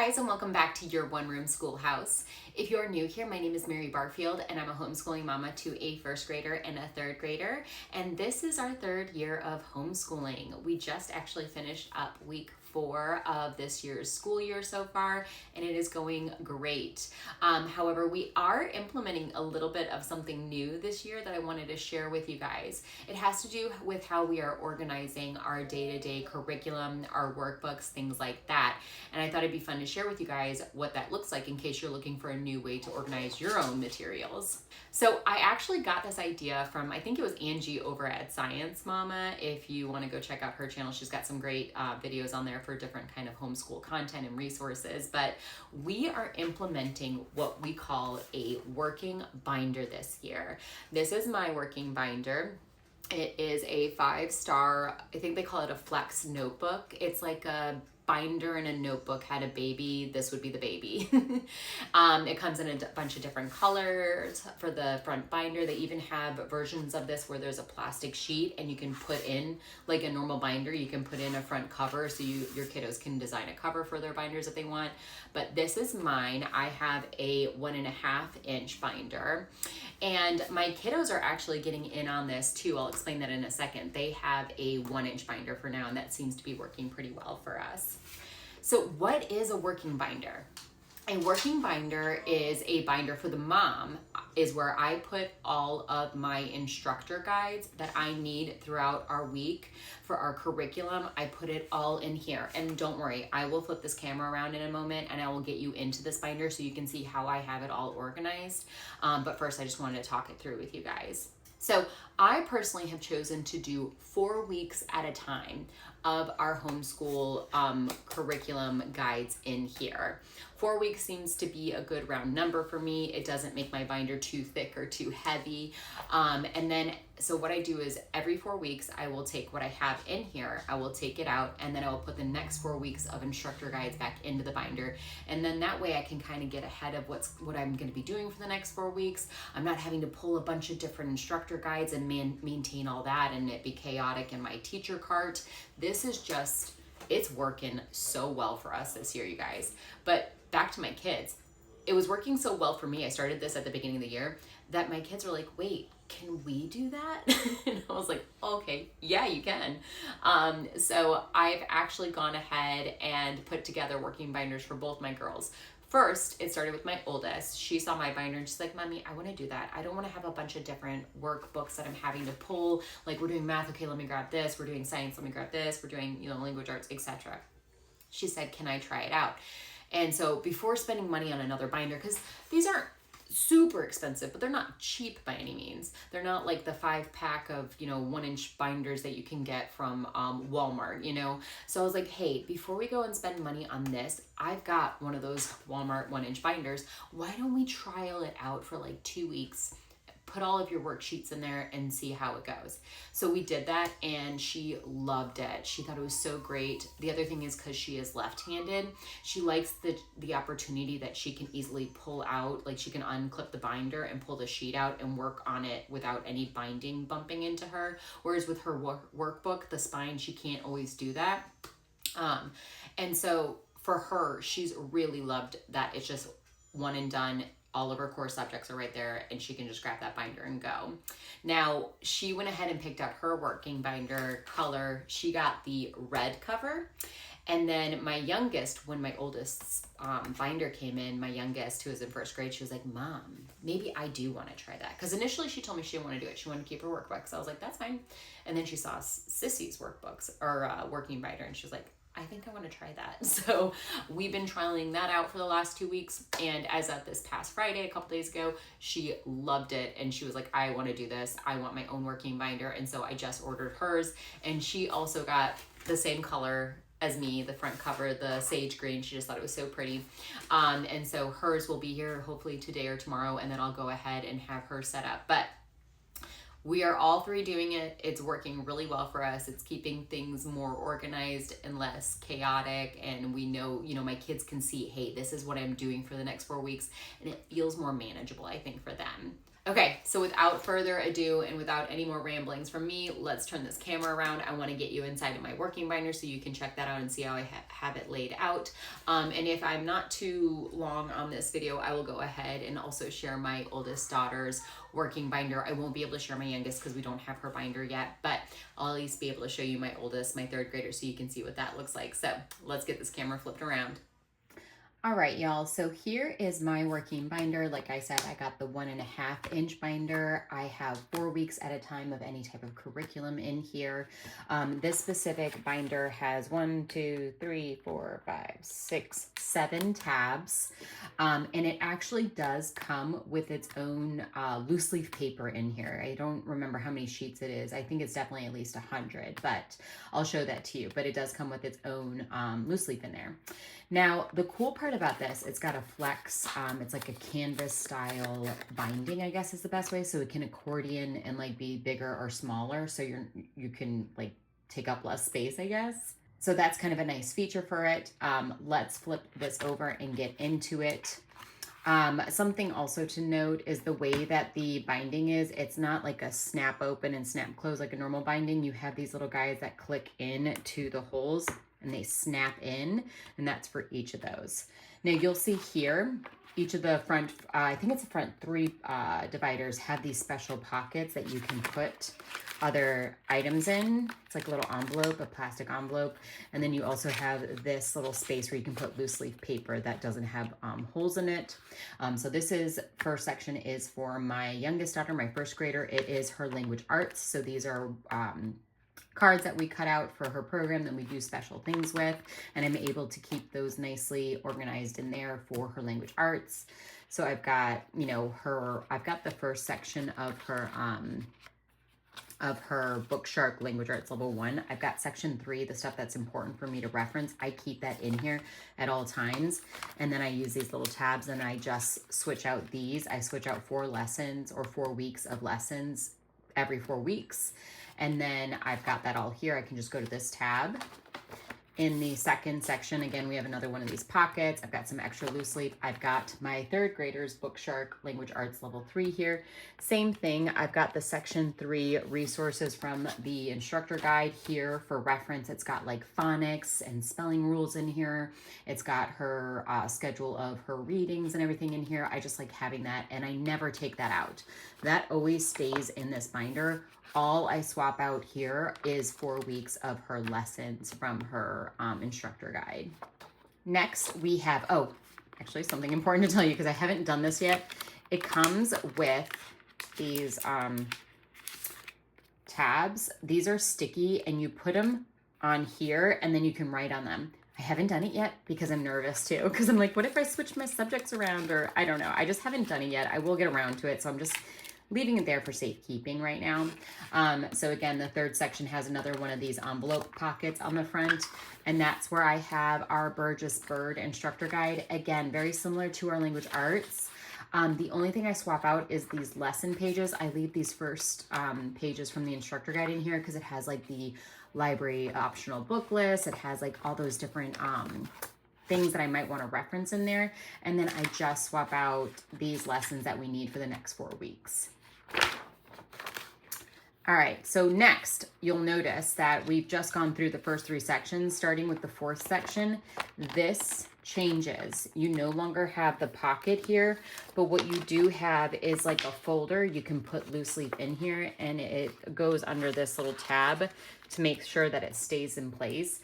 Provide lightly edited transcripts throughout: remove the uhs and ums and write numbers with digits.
guys, and welcome back to your one room schoolhouse. If you're new here, my name is Mary Barfield and I'm a homeschooling mama to a first grader and a third grader. And this is our third year of homeschooling. We just actually finished up week 4 of this year's school year so far, and it is going great. However, we are implementing a little bit of something new this year that I wanted to share with you guys. It has to do with how we are organizing our day-to-day curriculum, our workbooks, things like that. And I thought it'd be fun to share with you guys what that looks like in case you're looking for a new way to organize your own materials. So I actually got this idea from, I think it was Angie over at Science Mama. If you want to go check out her channel, she's got some great videos on there for different kind of homeschool content and resources. But we are implementing what we call a working binder this year. This is my working binder. It is a 5-star, I think they call it a flex notebook. It's like a binder and a notebook had a baby. This would be the baby. It comes in a bunch of different colors for the front binder. They even have versions of this where there's a plastic sheet and you can put in, like a normal binder, you can put in a front cover so your kiddos can design a cover for their binders if they want. But this is mine. I have a 1.5-inch binder, and my kiddos are actually getting in on this too. I'll explain that in a second. They have a 1-inch binder for now, and that seems to be working pretty well for us. So what is a working binder? A working binder is a binder for the mom, is where I put all of my instructor guides that I need throughout our week for our curriculum. I put it all in here. And don't worry, I will flip this camera around in a moment and I will get you into this binder so you can see how I have it all organized. But first, I just wanted to talk it through with you guys. So I personally have chosen to do 4 weeks at a time of our homeschool curriculum guides in here. 4 weeks seems to be a good round number for me. It doesn't make my binder too thick or too heavy. And then, so what I do is every 4 weeks, I will take what I have in here, I will take it out, and then I will put the next 4 weeks of instructor guides back into the binder. And then that way I can kind of get ahead of what I'm gonna be doing for the next 4 weeks. I'm not having to pull a bunch of different instructor guides and maintain all that and it be chaotic in my teacher cart. This is just, it's working so well for us this year, you guys. But back to my kids. It was working so well for me. I started this at the beginning of the year that my kids were like, wait, can we do that? And I was like, okay, yeah, you can. So I've actually gone ahead and put together working binders for both my girls. First, it started with my oldest. She saw my binder and she's like, Mommy, I want to do that. I don't want to have a bunch of different workbooks that I'm having to pull. Like, we're doing math, okay, let me grab this. We're doing science, let me grab this. We're doing, language arts, etc. She said, can I try it out? And so before spending money on another binder, because these aren't super expensive, but they're not cheap by any means. They're not like the 5-pack of, 1-inch binders that you can get from Walmart, So I was like, hey, before we go and spend money on this, I've got one of those Walmart 1-inch binders. Why don't we trial it out for like 2 weeks? Put all of your worksheets in there and see how it goes. So we did that and she loved it. She thought it was so great. The other thing is because she is left-handed, she likes the opportunity that she can easily pull out, like she can unclip the binder and pull the sheet out and work on it without any binding bumping into her. Whereas with her workbook, the spine, she can't always do that. And so for her, she's really loved that it's just one and done. All of her core subjects are right there and she can just grab that binder and go. Now, she went ahead and picked out her working binder color. She got the red cover. And then my youngest, when my oldest binder came in, my youngest, who was in first grade, she was like, Mom, maybe I do want to try that. Because initially she told me she didn't want to do it. She wanted to keep her workbooks. So I was like, that's fine. And then she saw Sissy's workbooks or working binder and she was like, I think I want to try that. So we've been trialing that out for the last 2 weeks. And as of this past Friday, a couple days ago, she loved it. And she was like, I want to do this. I want my own working binder. And so I just ordered hers. And she also got the same color as me, the front cover, the sage green. She just thought it was so pretty. And so hers will be here hopefully today or tomorrow. And then I'll go ahead and have her set up. But we are all three doing it. It's working really well for us. It's keeping things more organized and less chaotic. And we know, my kids can see, hey, this is what I'm doing for the next 4 weeks. And it feels more manageable, I think, for them. Okay, so without further ado and without any more ramblings from me, let's turn this camera around. I want to get you inside of my working binder so you can check that out and see how I have it laid out. And if I'm not too long on this video, I will go ahead and also share my oldest daughter's working binder. I won't be able to share my youngest because we don't have her binder yet, but I'll at least be able to show you my oldest, my third grader, so you can see what that looks like. So let's get this camera flipped around. All right, y'all, so here is my working binder. Like I said, I got the 1.5-inch binder. I have 4 weeks at a time of any type of curriculum in here. This specific binder has 1, 2, 3, 4, 5, 6, 7 tabs. And it actually does come with its own loose leaf paper in here. I don't remember how many sheets it is. I think it's definitely at least 100, but I'll show that to you. But it does come with its own loose leaf in there. Now, the cool part about this, it's got a flex, it's like a canvas style binding, I guess is the best way. So it can accordion and like be bigger or smaller. So you can like take up less space, I guess. So that's kind of a nice feature for it. Let's flip this over and get into it. Something also to note is the way that the binding is. It's not like a snap open and snap close like a normal binding. You have these little guys that click in to the holes and they snap in, and that's for each of those. Now you'll see here, each of the front, I think it's the front 3 dividers have these special pockets that you can put other items in. It's like a little envelope, a plastic envelope. And then you also have this little space where you can put loose leaf paper that doesn't have holes in it. So this first section is for my youngest daughter, my first grader. It is her language arts. So these are cards that we cut out for her program that we do special things with, and I'm able to keep those nicely organized in there for her language arts. So I've got, you know, I've got the first section of her Book Shark Language Arts Level 1. I've got section 3, the stuff that's important for me to reference. I keep that in here at all times. And then I use these little tabs and I just switch out these. I switch out 4 lessons or 4 weeks of lessons every 4 weeks. And then I've got that all here. I can just go to this tab. In the second section, again, we have another one of these pockets. I've got some extra loose leaf. I've got my third grader's Book Shark Language Arts Level 3 here. Same thing. I've got the section 3 resources from the instructor guide here for reference. It's got like phonics and spelling rules in here. It's got her schedule of her readings and everything in here. I just like having that, and I never take that out. That always stays in this binder. All I swap out here is 4 weeks of her lessons from her instructor guide. Next, we have, oh, actually something important to tell you because I haven't done this yet. It comes with these tabs. These are sticky and you put them on here and then you can write on them. I haven't done it yet because I'm nervous too, because I'm like, what if I switch my subjects around, or I don't know. I just haven't done it yet. I will get around to it, so I'm just leaving it there for safekeeping right now. So again, the third section has another one of these envelope pockets on the front, and that's where I have our Burgess Bird instructor guide. Again, very similar to our language arts. The only thing I swap out is these lesson pages. I leave these first pages from the instructor guide in here because it has like the library optional book list. It has like all those different things that I might want to reference in there. And then I just swap out these lessons that we need for the next 4 weeks. All right, so next you'll notice that we've just gone through the first 3 sections. Starting with the 4th section, this changes. You no longer have the pocket here, but what you do have is like a folder. You can put loose leaf in here and it goes under this little tab to make sure that it stays in place.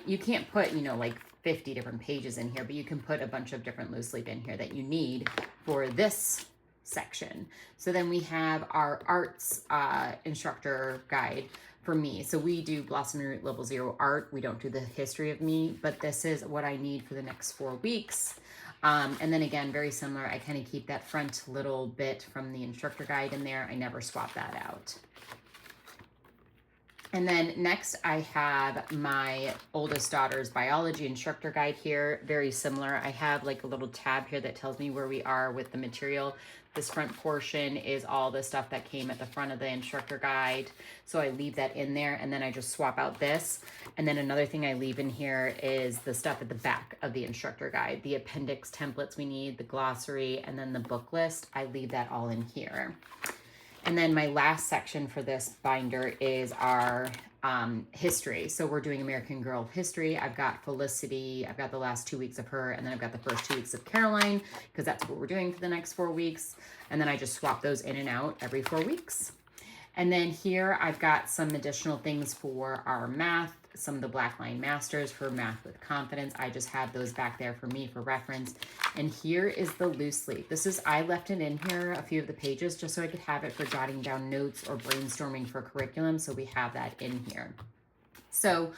You can't put, you know, like 50 different pages in here, but you can put a bunch of different loose leaf in here that you need for this section. So then we have our arts instructor guide for me. So we do Blossom Root Level 0 art. We don't do the history of me, but this is what I need for the next 4 weeks. And then again, very similar. I kind of keep that front little bit from the instructor guide in there. I never swap that out. And then next I have my oldest daughter's biology instructor guide here. Very similar. I have like a little tab here that tells me where we are with the material. This front portion is all the stuff that came at the front of the instructor guide. So I leave that in there, and then I just swap out this. And then another thing I leave in here is the stuff at the back of the instructor guide, the appendix templates we need, the glossary, and then the book list. I leave that all in here. And then my last section for this binder is our history. So we're doing American Girl history. I've got Felicity, I've got the last 2 weeks of her, and then I've got the first 2 weeks of Caroline, because that's what we're doing for the next 4 weeks. And then I just swap those in and out every 4 weeks. And then here I've got some additional things for our math, some of the Black Line Masters for Math with Confidence. I just have those back there for me for reference. And here is the loose leaf. This is, I left it in here, a few of the pages, just so I could have it for jotting down notes or brainstorming for curriculum. So we have that in here. So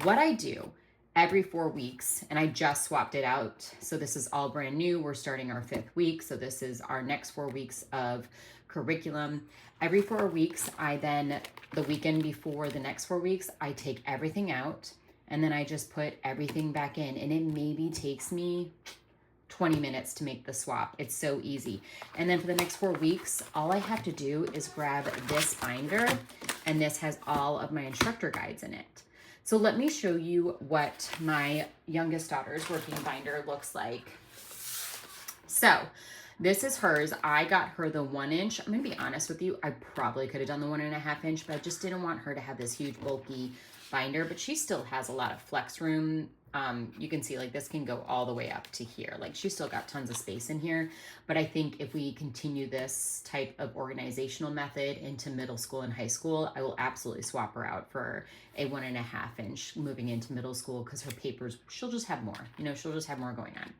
what I do every 4 weeks, and I just swapped it out. So this is all brand new. We're starting our 5th week. So this is our next 4 weeks of curriculum. Every 4 weeks, I then, the weekend before the next 4 weeks, I take everything out and then I just put everything back in, and it maybe takes me 20 minutes to make the swap. It's so easy. And then for the next 4 weeks, all I have to do is grab this binder, and this has all of my instructor guides in it. So let me show you what my youngest daughter's working binder looks like. So this is hers. I got her the 1 inch. I'm gonna be honest with you, I probably could have done the 1.5 inch, but I just didn't want her to have this huge bulky binder, but she still has a lot of flex room. You can see like this can go all the way up to here. Like she's still got tons of space in here, but I think if we continue this type of organizational method into middle school and high school, I will absolutely swap her out for a 1.5 inch moving into middle school, because her papers, she'll just have more, she'll just have more going on.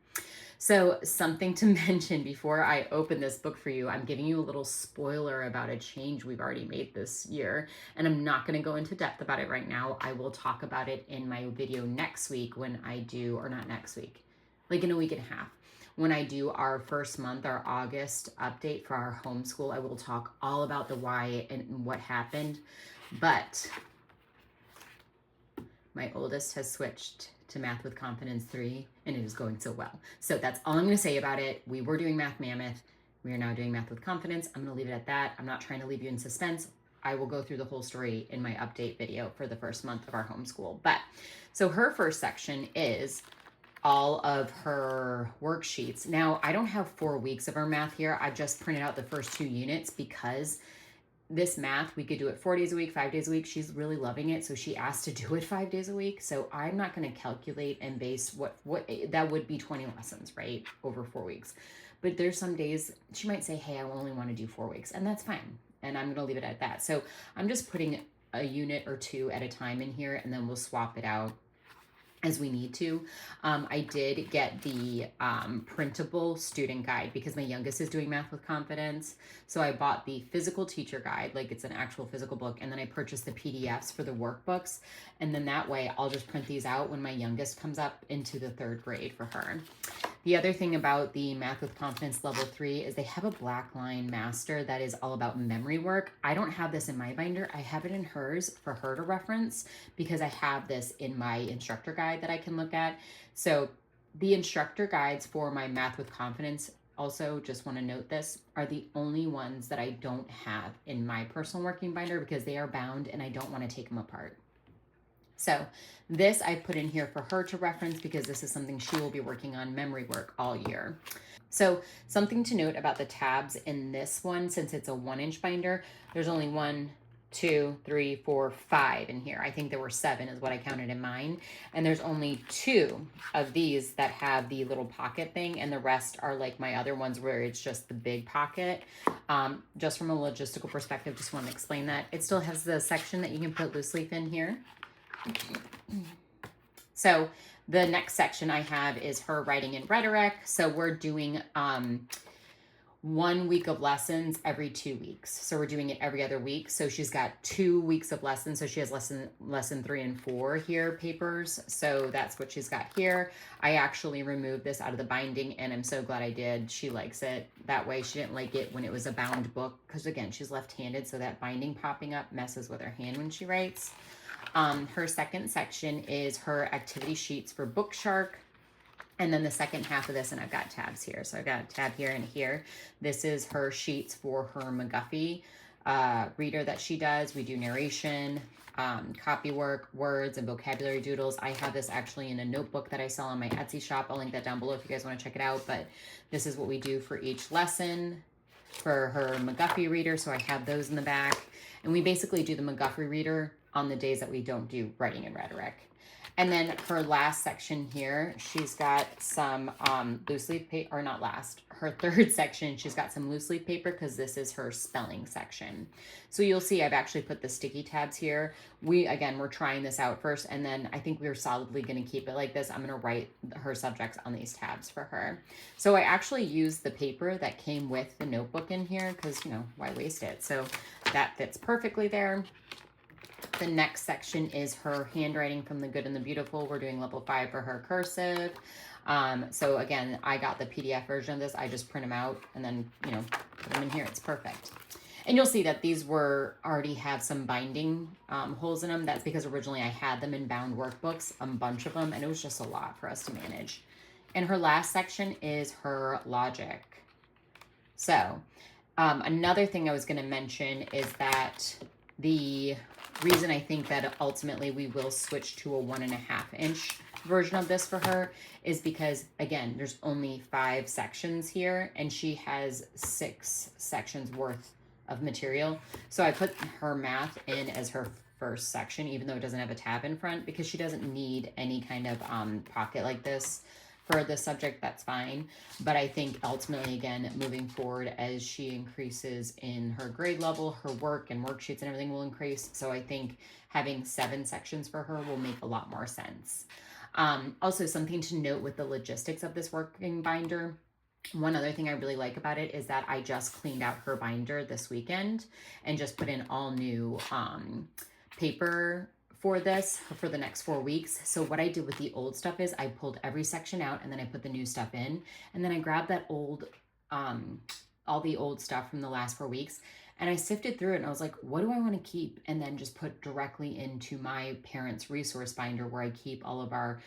So something to mention before I open this book for you, I'm giving you a little spoiler about a change we've already made this year, and I'm not going to go into depth about it right now. I will talk about it in my video next week when I do, or not next week, like in a week and a half. When I do our first month, our August update for our homeschool, I will talk all about the why and what happened. But my oldest has switched to Math with Confidence 3, and it is going so well. So that's all I'm going to say about it. We were doing Math Mammoth. We are now doing Math with Confidence. I'm going to leave it at that. I'm not trying to leave you in suspense. I will go through the whole story in my update video for the first month of our homeschool. But so her first section is all of her worksheets. Now, I don't have 4 weeks of her math here. I just printed out the first 2 units because this math, we could do it 4 days a week, 5 days a week. She's really loving it. So she asked to do it 5 days a week. So I'm not going to calculate and base what that would be 20 lessons, right? Over 4 weeks. But there's some days she might say, hey, I only want to do 4 weeks, and that's fine. And I'm going to leave it at that. So I'm just putting a unit or 2 at a time in here, and then we'll swap it out as we need to. I did get the printable student guide because my youngest is doing Math with Confidence. So I bought the physical teacher guide, like it's an actual physical book, and then I purchased the PDFs for the workbooks. And then that way I'll just print these out when my youngest comes up into the 3rd grade for her. The other thing about the Math with Confidence Level 3 is they have a Black Line Master that is all about memory work. I don't have this in my binder. I have it in hers for her to reference because I have this in my instructor guide that I can look at. So the instructor guides for my Math with Confidence, also just want to note this, are the only ones that I don't have in my personal working binder because they are bound and I don't want to take them apart. So this I put in here for her to reference because this is something she will be working on, memory work, all year. So something to note about the tabs in this one, since it's a 1 inch binder, there's only 1, 2, 3, 4, 5 in here. I think there were 7 is what I counted in mine. And there's only 2 of these that have the little pocket thing, and the rest are like my other ones where it's just the big pocket. Just from a logistical perspective, just want to explain that. It still has the section that you can put loose leaf in here. So the next section I have is her writing and rhetoric. So we're doing 1 week of lessons every 2 weeks. So we're doing it every other week. So she's got 2 weeks of lessons. So she has lesson 3 and 4 here papers. So that's what she's got here. I actually removed this out of the binding, and I'm so glad I did. She likes it that way. She didn't like it when it was a bound book, because again, she's left-handed, so that binding popping up messes with her hand when she writes. Her second section is her activity sheets for Book Shark. And then the second half of this, and I've got tabs here. So I've got a tab here and here. This is her sheets for her McGuffey reader that she does. We do narration, copy work, words, and vocabulary doodles. I have this actually in a notebook that I sell on my Etsy shop. I'll link that down below if you guys want to check it out. But this is what we do for each lesson for her McGuffey reader. So I have those in the back. And we basically do the McGuffey reader on the days that we don't do writing and rhetoric. And then her last section here, she's got some loose leaf paper, or not last, her third section, she's got some loose leaf paper because this is her spelling section. So you'll see I've actually put the sticky tabs here. We're trying this out first, and then I think we're solidly going to keep it like this. I'm going to write her subjects on these tabs for her. So I actually used the paper that came with the notebook in here because, you know, why waste it? So that fits perfectly there. The next section is her handwriting from the Good and the Beautiful. We're doing level 5 for her cursive. So again, I got the PDF version of this. I just print them out and then, you know, put them in here. It's perfect. And you'll see that these already have some binding holes in them. That's because originally I had them in bound workbooks, a bunch of them, and it was just a lot for us to manage. And her last section is her logic. So another thing I was going to mention is that the reason I think that ultimately we will switch to a 1.5-inch version of this for her is because, again, there's only 5 sections here and she has 6 sections worth of material. So I put her math in as her first section, even though it doesn't have a tab in front, because she doesn't need any kind of pocket like this for the subject. That's fine. But I think ultimately, again, moving forward, as she increases in her grade level, her work and worksheets and everything will increase. So I think having 7 sections for her will make a lot more sense. Also, something to note with the logistics of this working binder. One other thing I really like about it is that I just cleaned out her binder this weekend and just put in all new paper for this for the next 4 weeks. So what I did with the old stuff is I pulled every section out and then I put the new stuff in, and then I grabbed that old all the old stuff from the last 4 weeks and I sifted through it and I was like, what do I want to keep? And then just put directly into my parents' resource binder where I keep all of our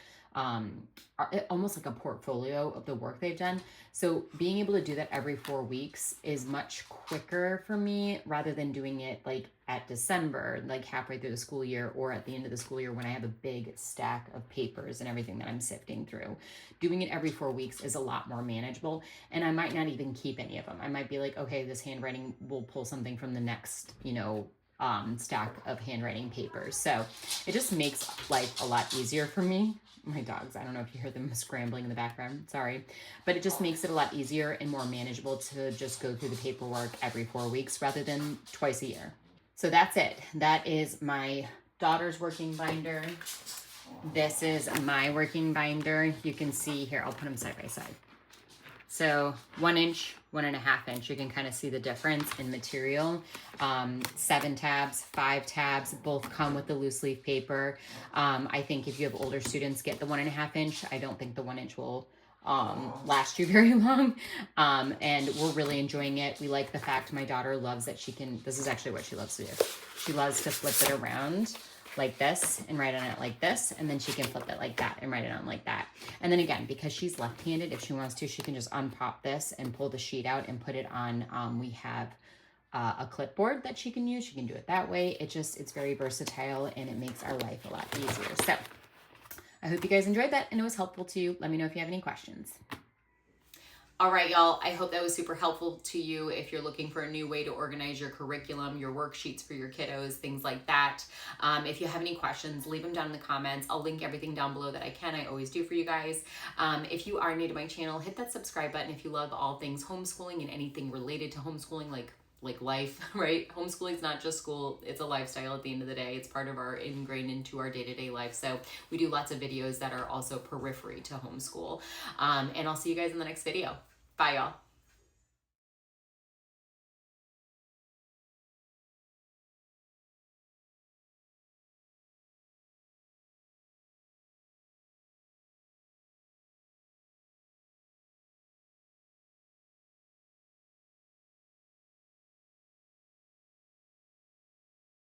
almost like a portfolio of the work they've done. So being able to do that every 4 weeks is much quicker for me rather than doing it like at December, like halfway through the school year, or at the end of the school year when I have a big stack of papers and everything that I'm sifting through. Doing it every 4 weeks is a lot more manageable, and I might not even keep any of them. I might be like, okay, this handwriting, will pull something from the next, you know, stack of handwriting papers. So it just makes life a lot easier for me. My dogs, I don't know if you hear them scrambling in the background, sorry. But it just makes it a lot easier and more manageable to just go through the paperwork every 4 weeks rather than twice a year. So that's it. That is my daughter's working binder. This is my working binder. You can see here, I'll put them side by side. So 1 inch, 1.5 inch, you can kind of see the difference in material. 7 tabs, 5 tabs, both come with the loose leaf paper. I think if you have older students, get the 1.5 inch. I don't think the 1 inch will last you very long. And we're really enjoying it. We like the fact my daughter loves that she can, this is actually what she loves to do. She loves to flip it around like this and write on it like this, and then she can flip it like that and write it on like that. And then again, because she's left-handed, if she wants to, she can just unpop this and pull the sheet out and put it on. We have a clipboard that she can use. She can do it that way. It's very versatile and it makes our life a lot easier. So I hope you guys enjoyed that and it was helpful to you. Let me know if you have any questions. All right, y'all, I hope that was super helpful to you if you're looking for a new way to organize your curriculum, your worksheets for your kiddos, things like that. If you have any questions, leave them down in the comments. I'll link everything down below that I can. I always do for you guys. If you are new to my channel, hit that subscribe button if you love all things homeschooling and anything related to homeschooling, like life, right? Homeschooling is not just school, it's a lifestyle at the end of the day. It's part of our ingrained into our day-to-day life. So we do lots of videos that are also periphery to homeschool. And I'll see you guys in the next video. Bye, y'all.